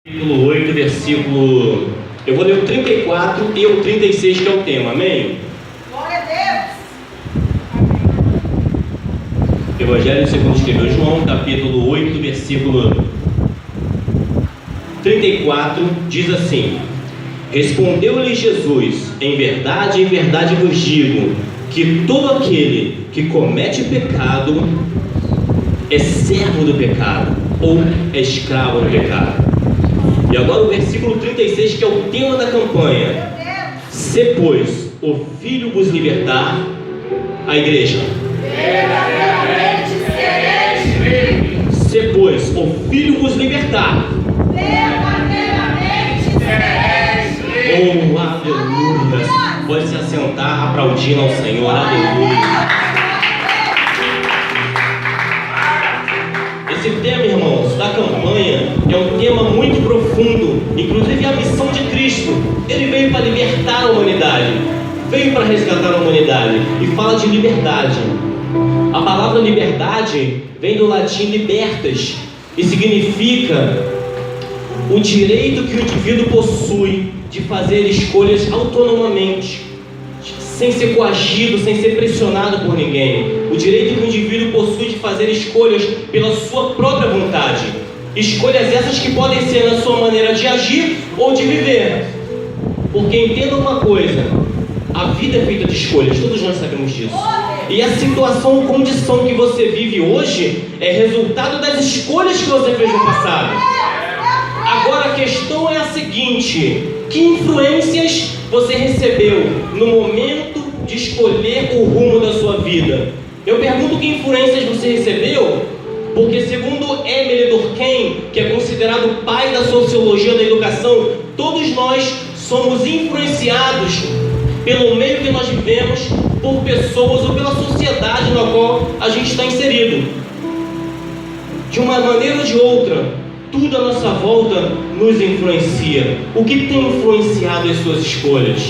Capítulo 8, versículo... Eu vou ler o 34 e o 36, que é o tema, amém? Glória a Deus! Evangelho segundo escreveu João, capítulo 8, versículo 34, diz assim: Respondeu-lhe Jesus: em verdade vos digo, que todo aquele que comete pecado é servo do pecado, ou é escravo do pecado. E agora o versículo 36, que é o tema da campanha. Se, pois, o Filho vos libertar, a igreja. Verdadeiramente sereis livres. Se, pois, o Filho vos libertar, Verdadeiramente sereis livres. oh, aleluia. Pode se assentar, aplaudindo ao Senhor, aleluia. Esse tema, irmãos, da campanha é um tema muito profundo. Inclusive a missão de Cristo. Ele veio para libertar a humanidade, veio para resgatar a humanidade, e fala de liberdade. A palavra liberdade vem do latim libertas, e significa o direito que o indivíduo possui de fazer escolhas autonomamente, sem ser coagido, sem ser pressionado por ninguém. O direito que o indivíduo possui de fazer escolhas pela sua própria vontade. Escolhas essas que podem ser na sua maneira de agir ou de viver. Porque entenda uma coisa: a vida é feita de escolhas, todos nós sabemos disso. E a situação ou condição que você vive hoje é resultado das escolhas que você fez no passado. Agora a questão é a seguinte: que influências você recebeu no momento de escolher o rumo da sua vida? Eu pergunto que influências você recebeu, porque segundo Émile Durkheim, que é considerado o pai da sociologia da educação, todos nós somos influenciados pelo meio que nós vivemos, por pessoas ou pela sociedade na qual a gente está inserido. De uma maneira ou de outra, tudo à nossa volta nos influencia. O que tem influenciado as suas escolhas?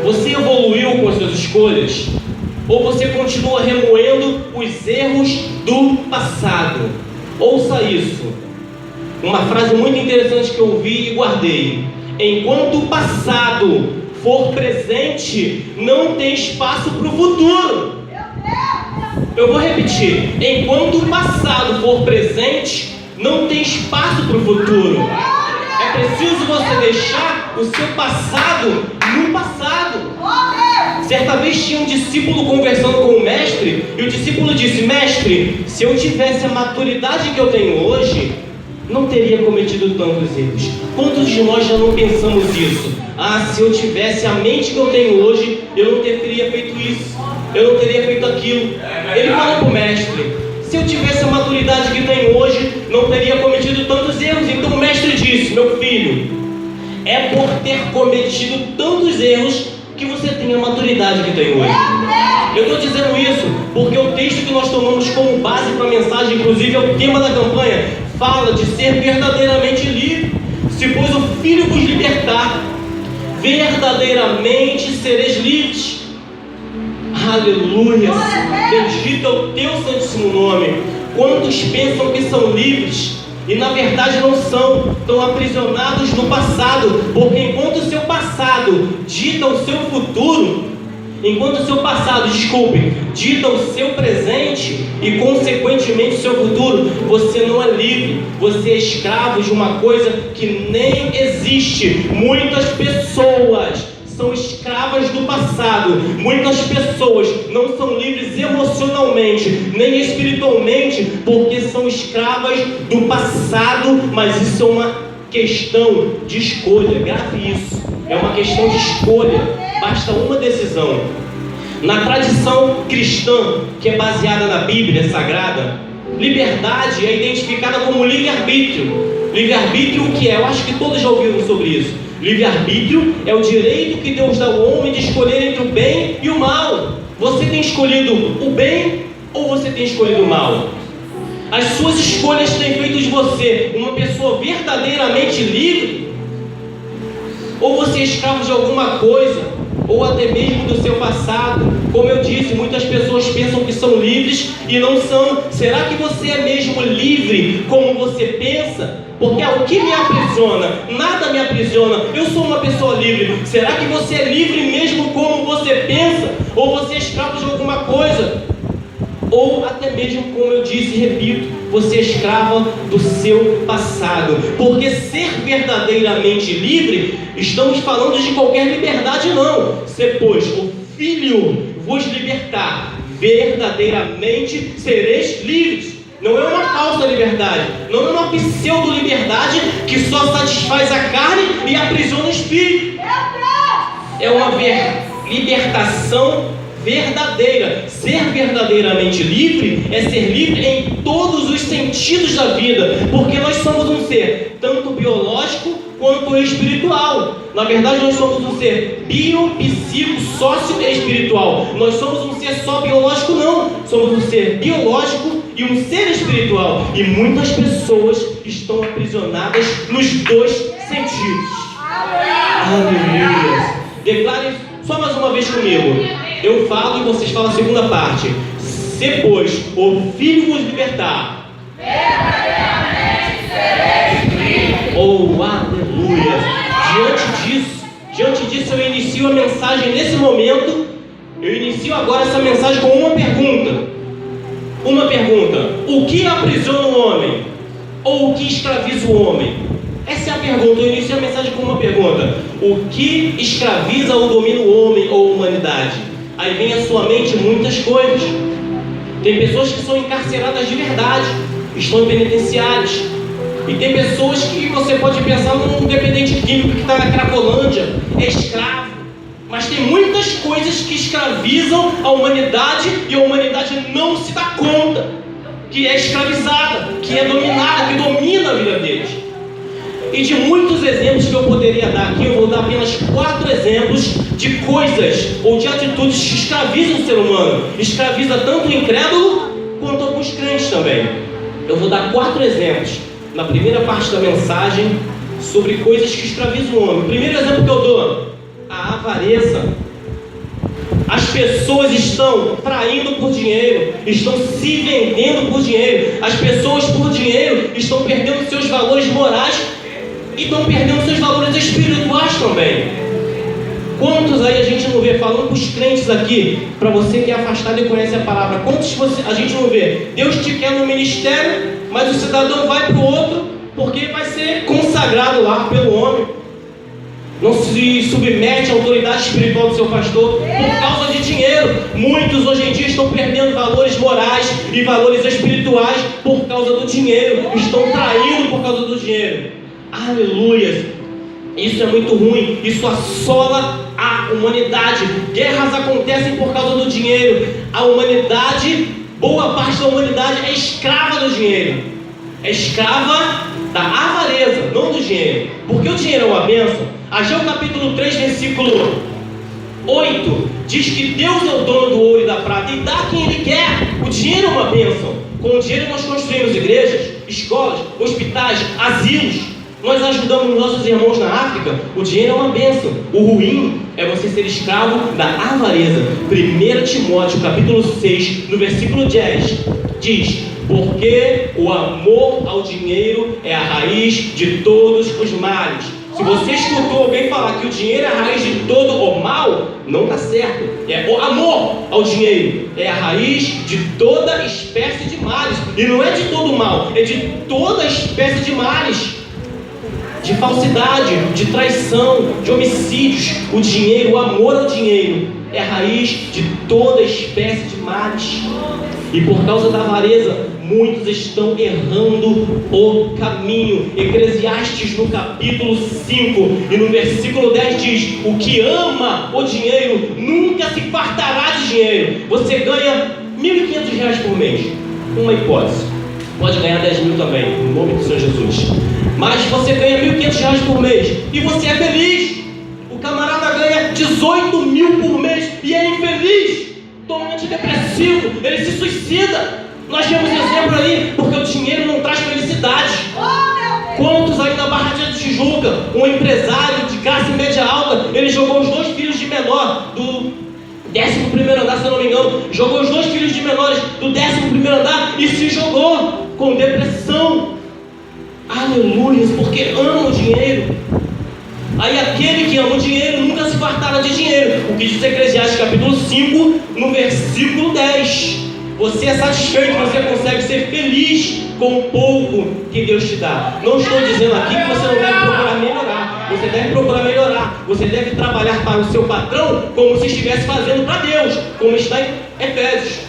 Você evoluiu com as suas escolhas? Ou você continua remoendo os erros do passado? Ouça isso. Uma frase muito interessante que eu ouvi e guardei: enquanto o passado for presente, não tem espaço para o futuro. Eu vou repetir: enquanto o passado for presente, não tem espaço para o futuro. É preciso você deixar o seu passado no passado. Certa vez tinha um discípulo conversando com o mestre, e o discípulo disse: mestre, se eu tivesse a maturidade que eu tenho hoje, não teria cometido tantos erros. Quantos de nós já não pensamos isso? Ah, se eu tivesse a mente que eu tenho hoje, eu não teria feito isso, eu não teria feito aquilo. Ele falou para o mestre: se eu tivesse a maturidade que tenho hoje, não teria cometido tantos erros. Então o mestre disse: meu filho, é por ter cometido tantos erros que você tem a maturidade que tem hoje. Eu estou dizendo isso porque o texto que nós tomamos como base para a mensagem, inclusive é o tema da campanha, fala de ser verdadeiramente livre. Se pois o Filho vos libertar, verdadeiramente sereis livres. Aleluia! Bendito é o teu santíssimo nome. Quantos pensam que são livres e na verdade não são, estão aprisionados no passado, porque enquanto o seu passado dita o seu futuro, enquanto o seu passado, dita o seu presente e consequentemente o seu futuro, você não é livre, você é escravo de uma coisa que nem existe. Muitas pessoas são escravas do passado. Muitas pessoas não são livres emocionalmente, nem espiritualmente, porque são escravas do passado. Mas isso é uma questão de escolha. Grave isso. É uma questão de escolha. Basta uma decisão. Na tradição cristã, que é baseada na Bíblia Sagrada, liberdade é identificada como livre-arbítrio. Livre-arbítrio o que é? Eu acho que todos já ouviram sobre isso. Livre-arbítrio é o direito que Deus dá ao homem de escolher entre o bem e o mal. Você tem escolhido o bem ou você tem escolhido o mal? As suas escolhas têm feito de você uma pessoa verdadeiramente livre? Ou você é escravo de alguma coisa, ou até mesmo do seu passado? Como eu disse, muitas pessoas pensam que são livres e não são. Será que você é mesmo livre como você pensa? Porque o que me aprisiona? Nada me aprisiona. Eu sou uma pessoa livre. Será que você é livre mesmo como você pensa? Ou você é escravo de alguma coisa? Ou até mesmo, como eu disse e repito, você é escrava do seu passado. Porque ser verdadeiramente livre, estamos falando de qualquer liberdade não. Se pois o Filho vos libertar, verdadeiramente sereis livres. Não é uma falsa liberdade, não é uma pseudo-liberdade que só satisfaz a carne e aprisiona o espírito. É uma libertação verdadeira. Ser verdadeiramente livre é ser livre em todos os sentidos da vida, porque nós somos um ser tanto biológico quanto espiritual. Na verdade, nós somos um ser bio, psico, sócio e espiritual. Nós somos um ser só biológico, não. Somos um ser biológico e um ser espiritual. E muitas pessoas estão aprisionadas nos dois sentidos. Aleluia. Declare só mais uma vez comigo. Eu falo e vocês falam a segunda parte. Se pois o Filho vos libertar, verdadeiramente sereis livres. oh, aleluia. Diante disso eu inicio a mensagem nesse momento. Eu inicio agora essa mensagem com uma pergunta. O que aprisiona o homem? Ou o que escraviza o homem? Essa é a pergunta. Eu inicio a mensagem com uma pergunta. O que escraviza ou domina o homem ou a humanidade? Aí vem à sua mente muitas coisas. Tem pessoas que são encarceradas de verdade, estão em penitenciários. E tem pessoas que você pode pensar num dependente químico que está na Cracolândia, é escravo. Mas tem muitas coisas que escravizam a humanidade e a humanidade não se dá conta que é escravizada, que é dominada, que domina a vida deles. E de muitos exemplos que eu poderia dar aqui, eu vou dar apenas 4 exemplos de coisas ou de atitudes que escravizam o ser humano. Escraviza tanto o incrédulo quanto alguns crentes também. Eu vou dar 4 exemplos na primeira parte da mensagem sobre coisas que escravizam o homem. O primeiro exemplo que eu dou, a avareza. As pessoas estão traindo por dinheiro, estão se vendendo por dinheiro. As pessoas por dinheiro estão perdendo seus valores morais e estão perdendo seus valores espirituais também. Quantos aí a gente não vê, falando com os crentes aqui, para você que é afastado e conhece a palavra, quantos a gente não vê? Deus te quer no ministério, mas o cidadão vai para o outro porque vai ser consagrado lá pelo homem. Não se submete à autoridade espiritual do seu pastor por causa de dinheiro. Muitos hoje em dia estão perdendo valores morais e valores espirituais por causa do dinheiro. Estão traindo por causa do dinheiro. Aleluia! Isso é muito ruim. Isso assola a humanidade. Guerras acontecem por causa do dinheiro. A humanidade, boa parte da humanidade é escrava do dinheiro. É escrava da avareza, não do dinheiro. Porque o dinheiro é uma bênção. Ageu capítulo 3, versículo 8 diz que Deus é o dono do ouro e da prata e dá a quem Ele quer. O dinheiro é uma bênção. Com o dinheiro nós construímos igrejas, escolas, hospitais, asilos. Nós ajudamos nossos irmãos na África. O dinheiro é uma bênção. O ruim é você ser escravo da avareza. 1 Timóteo capítulo 6, no versículo 10 diz: porque o amor ao dinheiro é a raiz de todos os males. Se você escutou alguém falar que o dinheiro é a raiz de todo o mal, não está certo. É o amor ao dinheiro é a raiz de toda espécie de males. E não é de todo mal, é de toda espécie de males. De falsidade, de traição, de homicídios. O dinheiro, o amor ao dinheiro é a raiz de toda espécie de males. E por causa da avareza, muitos estão errando o caminho. Eclesiastes no capítulo 5 e no versículo 10 diz: o que ama o dinheiro nunca se fartará de dinheiro. Você ganha R$ 1.500 por mês. Uma hipótese. Pode ganhar 10 mil também, no nome do Senhor Jesus. Mas você ganha R$ 1.500 por mês e você é feliz. O camarada ganha 18 mil por mês e é infeliz. Toma antidepressivo, ele se suicida. Nós temos exemplo ali, porque o dinheiro não traz felicidade. Quantos aí na Barra de Tijuca, um empresário de classe média alta, ele jogou os 2 filhos de menor do 11º andar, se eu não me engano, jogou os 2 filhos de menores do 11º andar e se jogou com depressão. Aleluia, porque ama o dinheiro. Aí aquele que ama o dinheiro nunca se fartará de dinheiro. O que diz Eclesiastes capítulo 5, no versículo 10. Você é satisfeito, você consegue ser feliz com o pouco que Deus te dá. Não estou dizendo aqui que você não deve procurar melhorar. Você deve procurar melhorar. Você deve trabalhar para o seu patrão como se estivesse fazendo para Deus, como está em Efésios.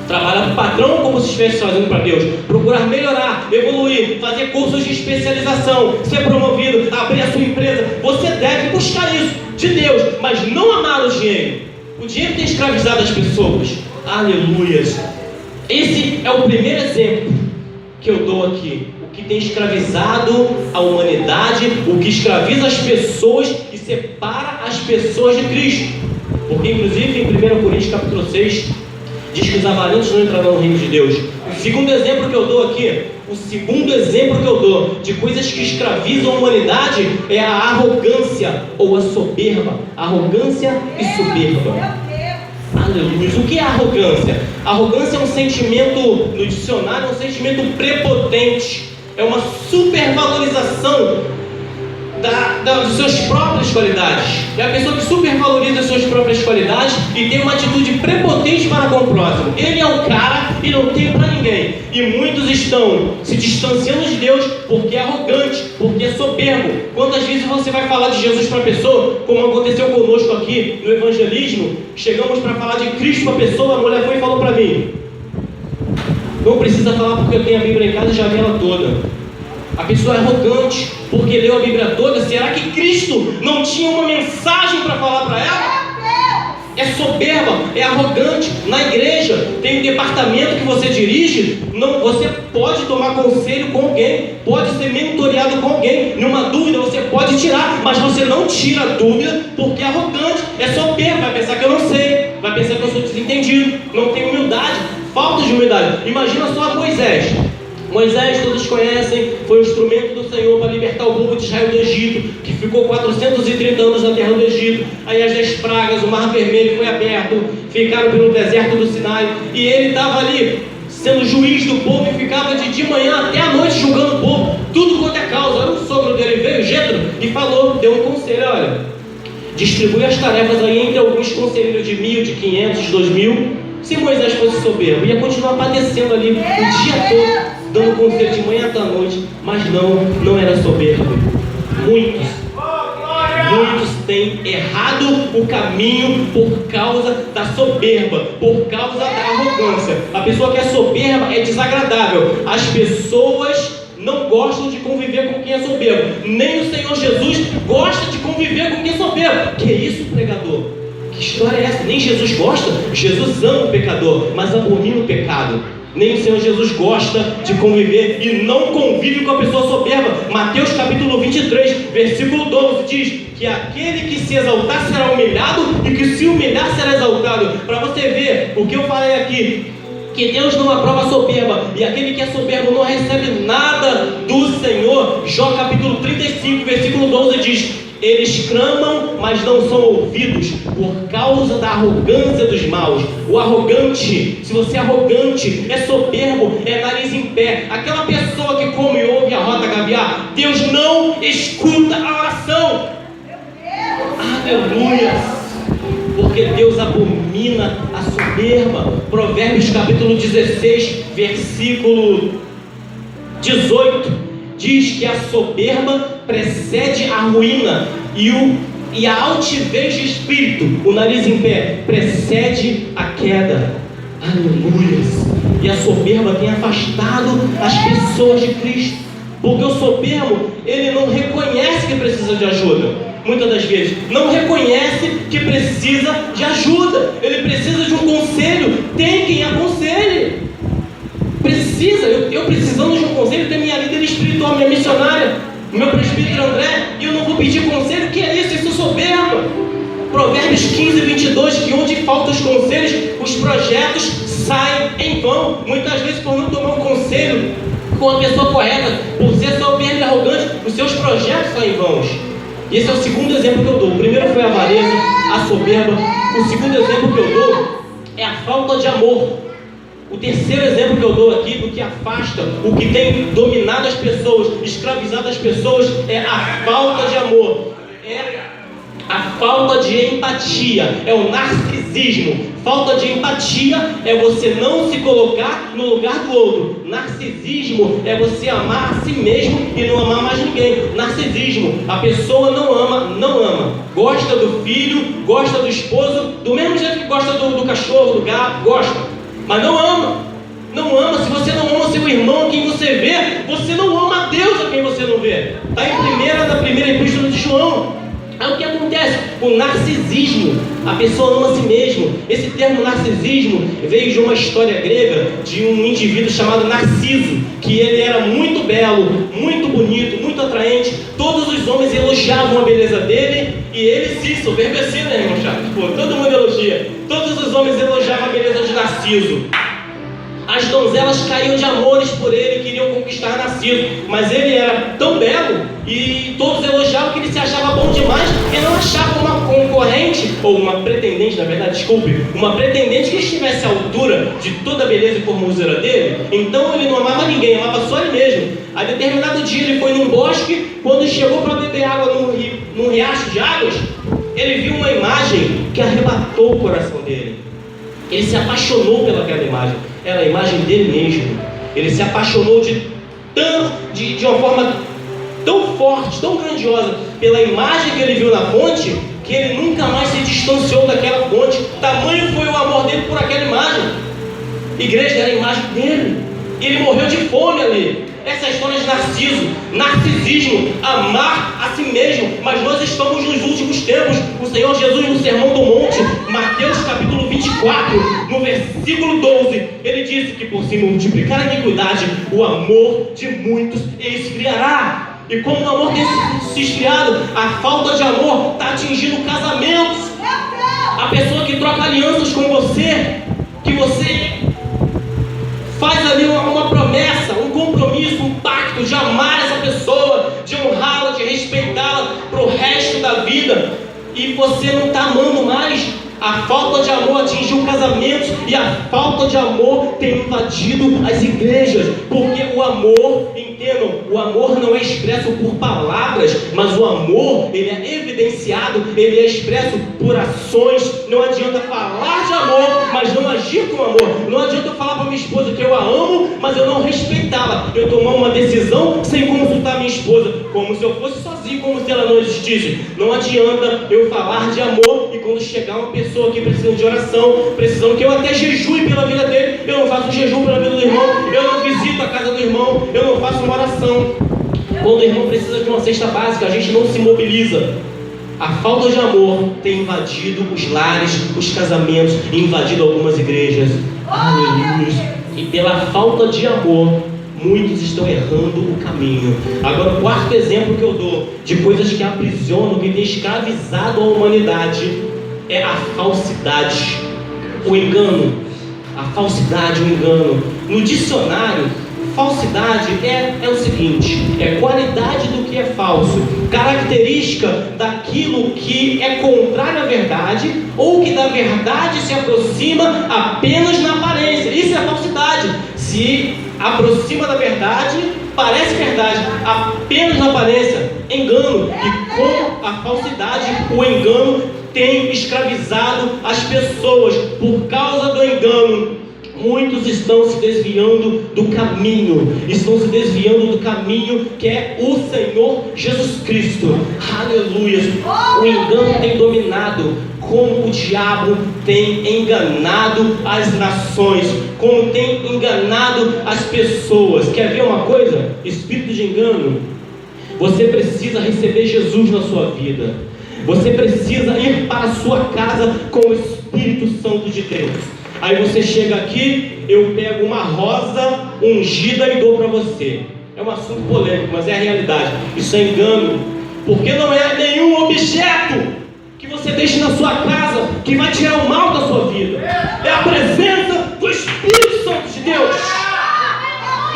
Trabalhar para o patrão como se estivesse fazendo para Deus. Procurar melhorar, evoluir, fazer cursos de especialização, ser promovido, abrir a sua empresa. Você deve buscar isso de Deus, mas não amar o dinheiro. O dinheiro tem escravizado as pessoas. Aleluias. Esse é o primeiro exemplo que eu dou aqui. O que tem escravizado a humanidade, o que escraviza as pessoas e separa as pessoas de Cristo. Porque inclusive em 1 Coríntios capítulo 6 diz que os avarentos não entrarão no reino de Deus. O segundo exemplo que eu dou aqui, de coisas que escravizam a humanidade é a arrogância ou a soberba. Arrogância e soberba. Aleluia. O que é arrogância? Arrogância é um sentimento, no dicionário, é um sentimento prepotente. É uma supervalorização das suas próprias qualidades. É a pessoa que supervaloriza as suas próprias qualidades e tem uma atitude prepotente para com o próximo. Ele é o cara e não tem para ninguém. E muitos estão se distanciando de Deus porque é arrogante, porque é soberbo. Quantas vezes você vai falar de Jesus para a pessoa, como aconteceu conosco aqui no evangelismo, chegamos para falar de Cristo para a pessoa, a mulher foi e falou para mim: não precisa falar porque eu tenho a Bíblia em casa e já vi ela toda. A pessoa é arrogante porque leu a Bíblia toda. Será que Cristo não tinha uma mensagem para falar para ela? É soberba, é arrogante. Na igreja tem um departamento que você dirige. Não, você pode tomar conselho com alguém, pode ser mentoreado com alguém. Numa dúvida você pode tirar, mas você não tira a dúvida porque é arrogante, é soberba. Vai pensar que eu não sei, vai pensar que eu sou desentendido, não tem humildade, falta de humildade. Imagina só Moisés. Moisés, todos conhecem, foi o instrumento do Senhor para libertar o povo de Israel do Egito, que ficou 430 anos na terra do Egito. Aí as 10 pragas, o mar vermelho foi aberto, ficaram pelo deserto do Sinai, e ele estava ali sendo juiz do povo e ficava de manhã até a noite julgando o povo, tudo quanto é causa. Era o sogro dele, veio Jetro e falou, deu um conselho: olha, distribui as tarefas aí entre alguns conselheiros de 1.000, de 500, de 2.000. Se Moisés fosse soberbo, ia continuar padecendo ali o dia todo, dando conselho de manhã até a noite, mas não era soberbo. Muitos têm errado o caminho por causa da soberba, por causa da arrogância. A pessoa que é soberba é desagradável. As pessoas não gostam de conviver com quem é soberbo. Nem o Senhor Jesus gosta de conviver com quem é soberbo. Que isso, pregador? Que história é essa? Nem Jesus gosta? Jesus ama o pecador, mas abomina o pecado. Nem o Senhor Jesus gosta de conviver e não convive com a pessoa soberba. Mateus capítulo 23, versículo 12 diz que aquele que se exaltar será humilhado e que se humilhar será exaltado. Para você ver o que eu falei aqui, que Deus não aprova a soberba, e aquele que é soberbo não recebe nada do Senhor. Jó capítulo 35, versículo 12 diz: eles clamam, mas não são ouvidos por causa da arrogância dos maus. O arrogante, se você é arrogante, é soberbo, é nariz em pé, aquela pessoa que come e ouve a rota caviar, Deus não escuta a oração. Aleluia! Porque Deus abomina a soberba. Provérbios capítulo 16, versículo 18 diz que a soberba precede a ruína e a altivez de espírito, o nariz em pé, precede a queda. Aleluia! E a soberba tem afastado as pessoas de Cristo, porque o soberbo, ele não reconhece que precisa de ajuda. Muitas das vezes não reconhece que precisa de ajuda. Ele precisa de um conselho. Tem quem aconselhe. Precisa, eu precisando de um conselho, tem minha líder espiritual, minha missionária, meu presbítero André, e eu não vou pedir conselho. O que é isso? Isso é soberba. Provérbios 15, 22, que onde faltam os conselhos, os projetos saem em vão. Muitas vezes, por não tomar um conselho com a pessoa correta, por ser soberbo e arrogante, os seus projetos saem em vãos. E esse é o segundo exemplo que eu dou. O primeiro foi a avareza, a soberba. O segundo exemplo que eu dou é a falta de amor. O terceiro exemplo que eu dou aqui do que que afasta, o que tem dominado as pessoas, escravizado as pessoas, é a falta de amor, é a falta de empatia, é o narcisismo. Falta de empatia é você não se colocar no lugar do outro. Narcisismo é você amar a si mesmo e não amar mais ninguém. Narcisismo, a pessoa não ama. Gosta do filho, gosta do esposo, do mesmo jeito que gosta do cachorro, do gato, gosta, mas não ama. Não ama. Se você não ama seu irmão a quem você vê, você não ama a Deus a quem você não vê. Está na primeira epístola de João. Aí o que acontece? O narcisismo, a pessoa ama a si mesmo. Esse termo narcisismo veio de uma história grega de um indivíduo chamado Narciso, que ele era muito belo, muito bonito, muito atraente. Todos os homens elogiavam a beleza dele e ele se soberbecia, né, irmão Charles? Pô, todo mundo elogia. Todos os homens elogiavam a beleza de Narciso. As donzelas caíam de amores por ele, queriam conquistar Narciso, mas ele era tão belo e todos elogiavam que ele se achava bom demais e não achava uma concorrente, ou uma pretendente, na verdade, desculpe, uma pretendente que estivesse à altura de toda a beleza e formosura dele. Então ele não amava ninguém, amava só ele mesmo. A determinado dia ele foi num bosque, quando chegou para beber água num riacho de águas, ele viu uma imagem que arrebatou o coração dele. Ele se apaixonou pelaquela imagem. Era a imagem dele mesmo. Ele se apaixonou de uma forma tão forte, tão grandiosa, pela imagem que ele viu na fonte, que ele nunca mais se distanciou daquela fonte. Tamanho foi o amor dele por aquela imagem. Igreja, era a imagem dele. E ele morreu de fome ali. Essa é a história de Narciso. Narcisismo, amar a si mesmo. Mas nós estamos nos últimos tempos. O Senhor Jesus, no Sermão do Monte, Mateus capítulo 24, no versículo 12, ele disse que por se multiplicar a iniquidade, o amor de muitos esfriará. E como o amor tem se esfriado, a falta de amor está atingindo casamentos. A pessoa que troca alianças com você, que você faz ali uma promessa, um compromisso, um pacto de amar essa pessoa, de honrá-la, de respeitá-la para o resto da vida, e você não está amando mais. A falta de amor atingiu casamentos e a falta de amor tem invadido as igrejas, porque o amor, entendam, o amor não é expresso por palavras, mas o amor, ele é evidenciado, ele é expresso por ações. Não adianta falar de amor, mas não agir com amor. Não adianta eu falar para minha esposa que eu a amo, mas eu não respeitá-la. Eu tomar uma decisão sem consultar minha esposa, como se eu fosse sozinho, como se ela não existisse. Não adianta eu falar de amor e quando chegar uma pessoa aqui precisando de oração, precisando que eu até jejue pela vida dele, eu não faço um jejum pela vida do irmão, eu não visito a casa do irmão, eu não faço uma oração. Quando o irmão precisa de uma cesta básica, a gente não se mobiliza. A falta de amor tem invadido os lares, os casamentos, invadido algumas igrejas. Aleluia. E pela falta de amor, muitos estão errando o caminho. Agora, o quarto exemplo que eu dou de coisas que aprisionam, que tem escravizado a humanidade, é a falsidade, o engano. A falsidade, o engano. No dicionário, falsidade é o seguinte: é qualidade do que é falso, característica daquilo que é contrário à verdade, ou que da verdade se aproxima apenas na aparência. Isso é falsidade. Se aproxima da verdade, parece verdade, apenas na aparência, engano. E com a falsidade, o engano tem escravizado as pessoas. Por causa do engano, muitos estão se desviando do caminho, que é o Senhor Jesus Cristo. Aleluia. O engano tem dominado, como o diabo tem enganado as nações, como tem enganado as pessoas. Quer ver uma coisa? Espírito de engano. Você precisa receber Jesus na sua vida. Você precisa ir para a sua casa com o Espírito Santo de Deus. Aí você chega aqui, eu pego uma rosa ungida e dou para você. É um assunto polêmico, mas é a realidade. Isso é engano, porque não é nenhum objeto que você deixe na sua casa que vai tirar o mal da sua vida. É a presença do Espírito Santo de Deus.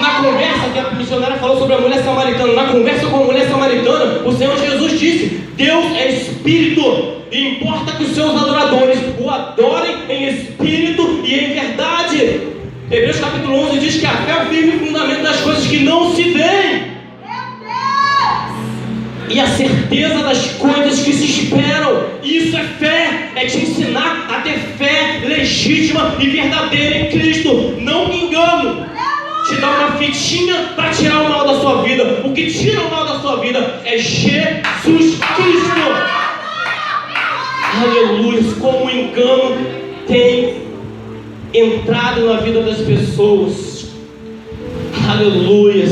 Na conversa que a missionária falou sobre a mulher samaritana, na conversa com a mulher samaritana, o Senhor Jesus disse: Deus é Espírito, e importa que os seus adoradores o adorem em espírito e em verdade. Hebreus capítulo 11 diz que a fé é o firme fundamento das coisas que não se veem e a certeza das coisas que se esperam. Isso é fé, é te ensinar a ter fé legítima e verdadeira em Cristo, não me engano. Te dá uma fitinha para tirar o mal da sua vida. O que tira o mal da sua vida é Jesus Cristo. Aleluia. Como o engano tem entrado na vida das pessoas. Aleluia.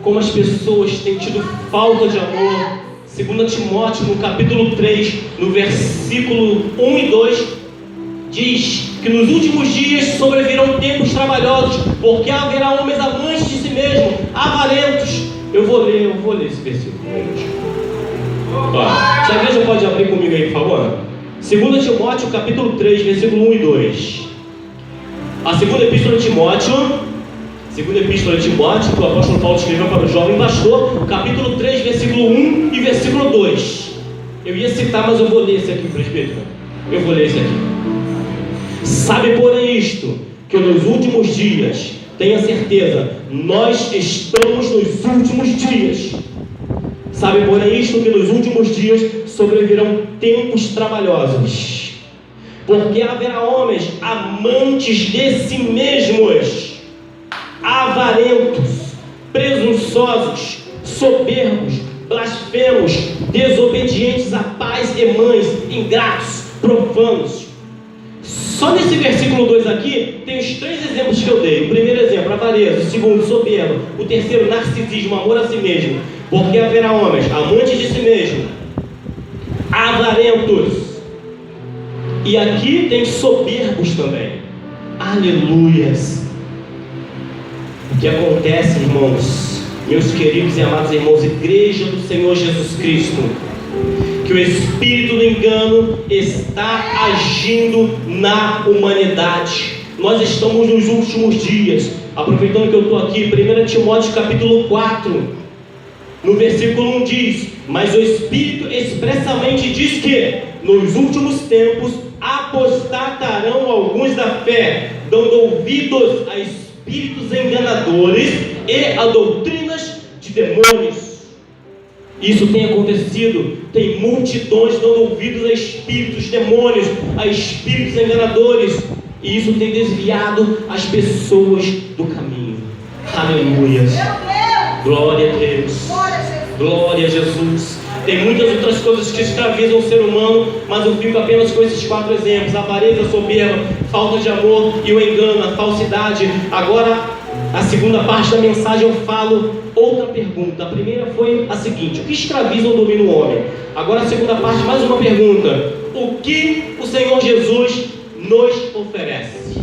Como as pessoas têm tido falta de amor. 2 Timóteo, no capítulo 3, no versículo 1 e 2, diz que nos últimos dias sobrevirão tempos trabalhosos, porque haverá homens amantes de si mesmos, avarentos. Eu vou ler esse versículo. Ó, se a igreja pode abrir comigo aí, por favor? 2 Timóteo, capítulo 3, versículo 1 e 2. A segunda epístola de Timóteo, que o apóstolo Paulo escreveu para o jovem pastor, capítulo 3, versículo 1 e versículo 2. Eu ia citar, mas eu vou ler esse aqui, presbítero. Eu vou ler esse aqui. Sabe, porém, isto, que nos últimos dias, tenha certeza, nós estamos nos últimos dias. Sabe, porém, isto, que nos últimos dias sobrevirão tempos trabalhosos, porque haverá homens amantes de si mesmos, avarentos, presunçosos, soberbos, blasfemos, desobedientes a pais e mães, ingratos, profanos. Só nesse versículo 2 aqui, tem os 3 exemplos que eu dei. O primeiro exemplo, avareza. O segundo, soberba. O terceiro, narcisismo, amor a si mesmo. Porque haverá homens amantes de si mesmo, avarentos. E aqui tem soberbos também. Aleluias. O que acontece, irmãos, meus queridos e amados irmãos, igreja do Senhor Jesus Cristo, que o espírito do engano está agindo na humanidade. Nós estamos nos últimos dias. Aproveitando que eu estou aqui, 1 Timóteo capítulo 4, no versículo 1 diz: mas o Espírito expressamente diz que nos últimos tempos apostatarão alguns da fé, dando ouvidos a espíritos enganadores e a doutrinas de demônios. Isso tem acontecido. Tem multidões dando ouvidos a espíritos demônios, a espíritos enganadores, e isso tem desviado as pessoas do caminho. Aleluia. Glória a Deus. Glória a Jesus. Tem muitas outras coisas que escravizam o ser humano, mas eu fico apenas com esses 4 exemplos: a avareza, a soberba, falta de amor e o engano, a falsidade. Agora, a segunda parte da mensagem eu falo outra pergunta. A primeira foi a seguinte: o que escraviza ou domina o homem? Agora a segunda parte, mais uma pergunta: o que o Senhor Jesus nos oferece?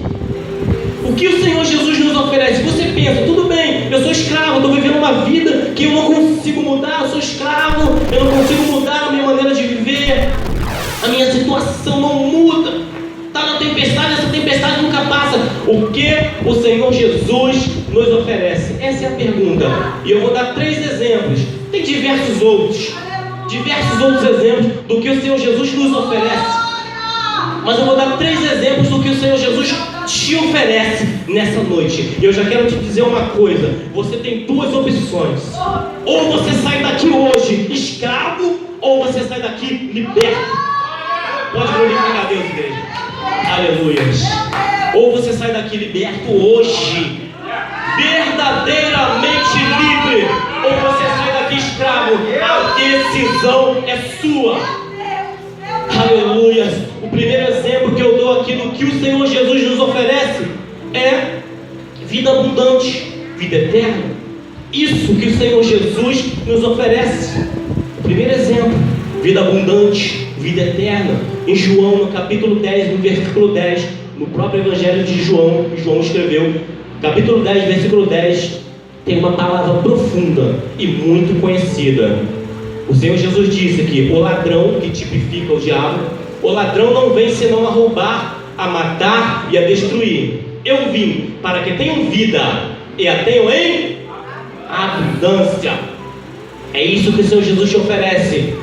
O que o Senhor Jesus nos oferece? Você pensa, tudo bem, eu sou escravo, estou vivendo uma vida que eu não consigo mudar, eu sou escravo, eu não consigo mudar a minha maneira de viver, a minha situação não muda, está na tempestade, essa tempestade nunca passa. O que o Senhor Jesus nos oferece? Essa é a pergunta. E eu vou dar 3 exemplos. Tem diversos outros exemplos do que o Senhor Jesus nos oferece. Mas eu vou dar 3 exemplos do que o Senhor Jesus te oferece nessa noite. E eu já quero te dizer uma coisa: você tem 2 opções. Ou você sai daqui hoje escravo, ou você sai daqui liberto. Pode glorificar a Deus, igreja. Aleluia. Ou você sai daqui liberto hoje, verdadeiramente livre, ou você sai daqui escravo. A decisão é sua. Aleluia. O primeiro exemplo que eu dou aqui do que o Senhor Jesus nos oferece é vida abundante, vida eterna. Isso que o Senhor Jesus nos oferece. O primeiro exemplo: vida abundante, vida eterna. Em João, no capítulo 10, no versículo 10, no próprio Evangelho de João, que João escreveu, capítulo 10, versículo 10, tem uma palavra profunda e muito conhecida. O Senhor Jesus disse que o ladrão, que tipifica o diabo, o ladrão não vem senão a roubar, a matar e a destruir. Eu vim para que tenham vida e a tenham em abundância. É isso que o Senhor Jesus te oferece: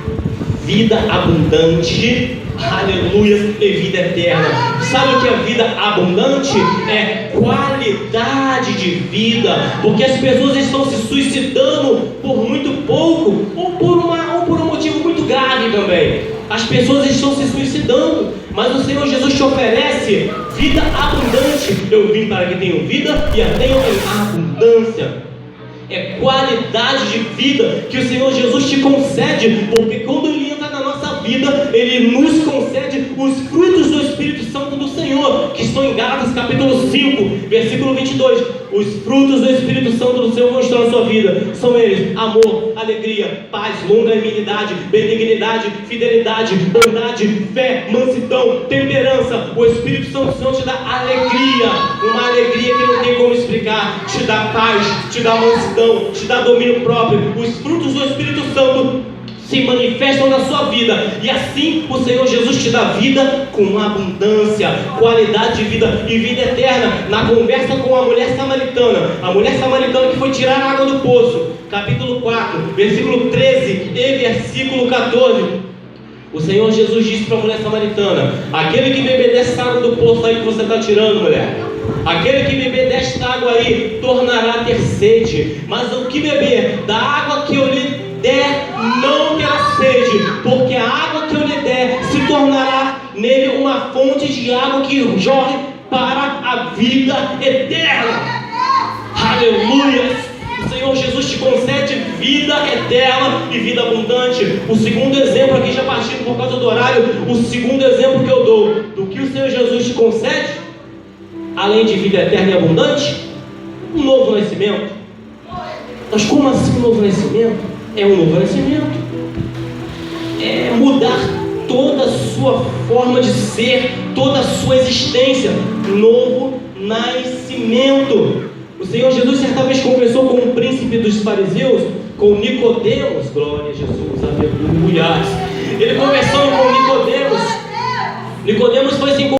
vida abundante, aleluia, e vida eterna. Sabe o que é vida abundante? É qualidade de vida. Porque as pessoas estão se suicidando por muito pouco ou por um motivo muito grave também. As pessoas estão se suicidando, mas o Senhor Jesus te oferece vida abundante. Eu vim para que tenham vida e a tenham em abundância. É qualidade de vida que o Senhor Jesus te concede, porque quando Ele entra na nossa vida, Ele nos concede os frutos do Espírito Santo do Senhor, que estão em Gálatas capítulo 5, versículo 22. Os frutos do Espírito Santo do Senhor vão estar na sua vida. São eles: amor, alegria, paz, longanimidade, benignidade, fidelidade, bondade, fé, mansidão, temperança. O Espírito Santo do Senhor te dá alegria, uma alegria que não tem como explicar. Te dá paz, te dá mansidão, te dá domínio próprio. Os frutos do Espírito Santo se manifestam na sua vida, e assim o Senhor Jesus te dá vida com abundância, qualidade de vida e vida eterna. Na conversa com a mulher samaritana que foi tirar a água do poço, capítulo 4, versículo 13 e versículo 14, o Senhor Jesus disse para a mulher samaritana: aquele que beber dessa água do poço aí que você está tirando, mulher, aquele que beber desta água aí tornará a ter sede, mas o que beber da água que eu lhe der não terá sede, porque a água que eu lhe der se tornará nele uma fonte de água que jorre para a vida eterna. Aleluia! O Senhor Jesus te concede vida eterna e vida abundante. O segundo exemplo aqui, já partindo por causa do horário, o segundo exemplo que eu dou do que o Senhor Jesus te concede, além de vida eterna e abundante, um novo nascimento. Mas como assim um novo nascimento? É um novo nascimento. É mudar toda a sua forma de ser, toda a sua existência. Novo nascimento. O Senhor Jesus certa vez conversou com o príncipe dos fariseus, com Nicodemos. Glória a Jesus, aleluia. Ele conversando com